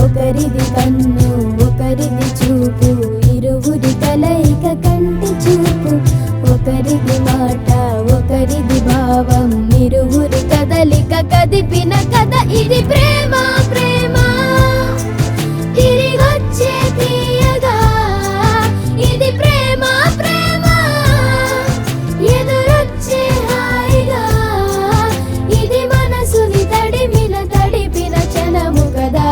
ఒకరిది కన్ను ఒకరిది చూపు ఇరువురి కలయిక కంటి చూపు ఒకరిది మాట ఒకరిది భావం ఇరువురి కదలిక కదిపిన కథ ఇది ప్రేమ ప్రేమ తిరిగొచ్చే తీయగా ఇది ప్రేమ ప్రేమ ఎదురొచ్చే హాయిగా ఇది మనసుని తడిపిన క్షణము కదా.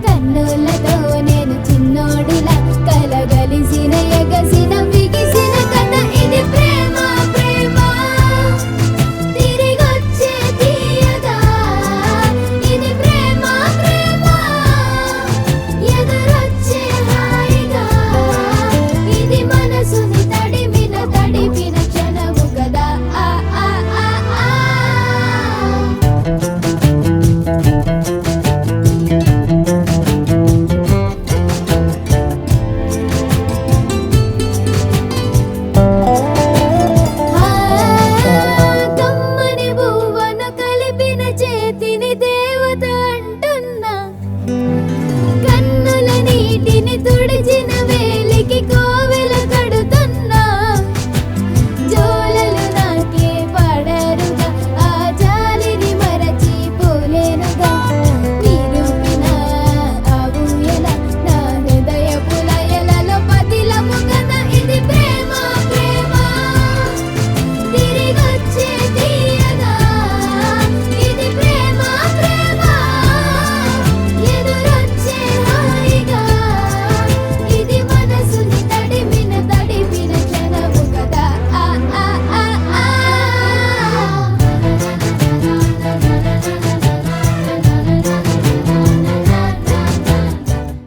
కన్నులతో నేను చిన్నోడిలా కలగలిసిన ఎగసిన బిగిసిన కథ ఇది ప్రేమ ప్రేమ తిరిగొచ్చే తీయగా ఇది ప్రేమ ప్రేమ ఎదురొచ్చే హాయిగా ఇది మనసుని తడిపిన క్షణము కదా. చేతిని దేవత అంటున్నా కన్నుల నీటిని తుడిచిన